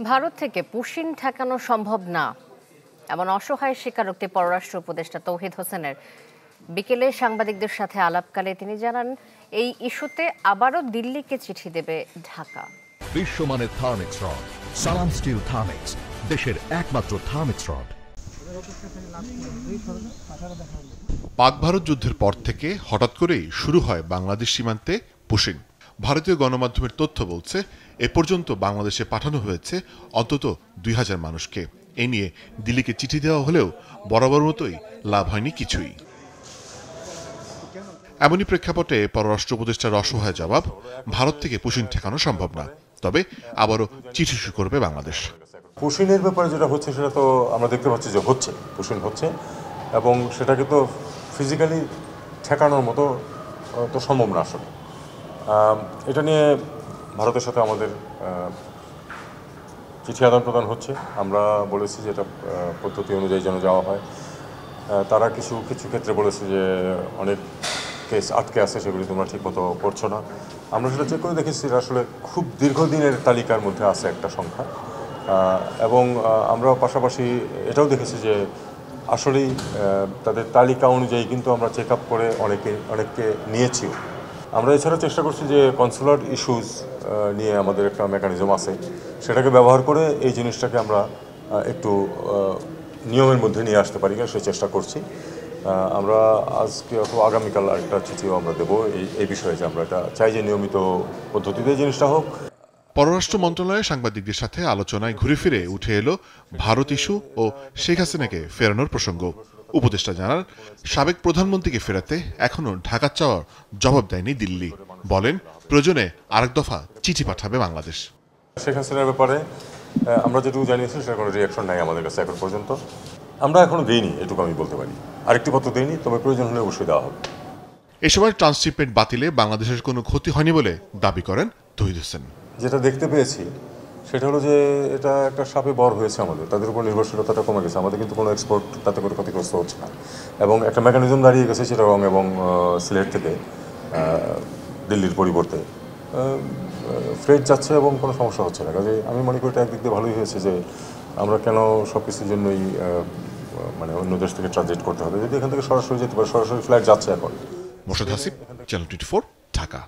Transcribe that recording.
ভারত থেকে পুশিন ঠেকানো সম্ভব না এমন অসহায় স্বীকারোক্তি পররাষ্ট্র উপদেষ্টা তৌহিদ হোসেনের। বিকেলে সাংবাদিকদের সাথে আলাপকালে তিনি জানান, এই ইস্যুতে আবারও দিল্লিকে চিঠি দেবে ঢাকা। বিশ্বমানের থার্মিক্স রড, সালাম স্টিল থার্মিক্স, দেশের একমাত্র থার্মিক্স রড। পাক ভারত যুদ্ধের পর থেকে হঠাৎ করেই শুরু হয় বাংলাদেশ সীমান্তে পুশিন। ভারতীয় গণমাধ্যমের তথ্য বলছে, এ পর্যন্ত বাংলাদেশে পাঠানো হয়েছে অন্তত 2000 মানুষকে। এ নিয়ে দিল্লিকে চিঠি দেওয়া হলেও বরাবর মতোই লাভ হয়নি কিছুই। এমনই প্রেক্ষাপটে পররাষ্ট্র উপদেষ্টার অসহায় জবাব, ভারত থেকে পুশিন ঠেকানো সম্ভব না, তবে আবারও চিঠি শুরু করবে বাংলাদেশ। পুশিনের ব্যাপারে যেটা হচ্ছে সেটা তো আমরা দেখতে পাচ্ছি যে হচ্ছে, পুশিন হচ্ছে, এবং সেটাকে তো ফিজিক্যালি ঠেকানোর মতো তো সম্ভব না আসলে। এটা নিয়ে ভারতের সাথে আমাদের চিঠি আদান প্রদান হচ্ছে। আমরা বলেছি যে এটা পদ্ধতি অনুযায়ী যেন যাওয়া হয়। তারা কিছু কিছু ক্ষেত্রে বলেছে যে অনেক কেস আটকে আছে, সেগুলি তোমরা ঠিকমতো করছো না। আমরা সেটা চেক করে দেখেছি, এটা আসলে খুব দীর্ঘদিনের তালিকার মধ্যে আছে একটা সংখ্যা, এবং আমরা পাশাপাশি এটাও দেখেছি যে আসলেই তাদের তালিকা অনুযায়ী কিন্তু আমরা চেক আপ করে অনেককে নিয়েছিও। আমরা এছাড়া চেষ্টা করছি যে কনসুলার ইস্যুস নিয়ে আমাদের একটা মেকানিজম আছে, সেটাকে ব্যবহার করে এই জিনিসটাকে আমরা একটু নিয়মের মধ্যে নিয়ে আসতে পারি, সেই চেষ্টা করছি। আমরা আজকে অথবা আগামীকাল আরেকটা চিঠিও আমরা দেবো এই বিষয়ে, যে আমরা এটা চাই যে নিয়মিত পদ্ধতিতে জিনিসটা হোক। পররাষ্ট্র মন্ত্রণালয়ে সাংবাদিকদের সাথে আলোচনায় ঘুরে ফিরে উঠে এলো ভারত ইস্যু ও শেখ হাসিনাকে ফেরানোর প্রসঙ্গ। উপদেষ্টা জানান, সাবেক প্রধানমন্ত্রীকে ফেরাতে এখনো ঢাকা চাওয়ার জবাব দেয়নি দিল্লি। বলেন, প্রয়োজনে আরেক দফা চিঠি পাঠাবে বাংলাদেশ। শেখ হাসিনার ব্যাপারে আমরা যেটুকু জানিয়েছি সেটা কোনো রিয়াকশন নাই আমাদের কাছে এখন পর্যন্ত। আমরা এখনো দিইনি, এটুকু আমি বলতে পারি। আরেকটি পত্র দিইনি, তবে প্রয়োজন হলে অবশ্যই দেওয়া হবে। এ সময় ট্রান্সশিপমেন্ট বাতিলে বাংলাদেশের কোনো ক্ষতি হয়নি বলে দাবি করেন তৌহিদ হোসেন। যেটা দেখতে পেয়েছি সেটা হলো যে এটা একটা সাপে বর হয়েছে আমাদের, তাদের উপর নির্ভরশীলতাটা কমে গেছে। আমাদের কিন্তু কোনো এক্সপোর্ট তাতে করে ক্ষতিগ্রস্ত হচ্ছে না, এবং একটা মেকানিজম দাঁড়িয়ে গেছে চিটাগং এবং সিলেট থেকে দিল্লির পরিবর্তে ফ্রেট যাচ্ছে এবং কোনো সমস্যা হচ্ছে না। কাজে আমি মনে করি এটা একদিক দিয়ে ভালোই হয়েছে যে আমরা কেন সব কিছুর জন্যই মানে অন্য দেশ থেকে ট্রানজিট করতে হবে, যদি এখান থেকে সরাসরি যেতে পারে। সরাসরি ফ্লাইট যাচ্ছে এখন। মোর্শেদ হাসিব, চ্যানেল 24, ঢাকা।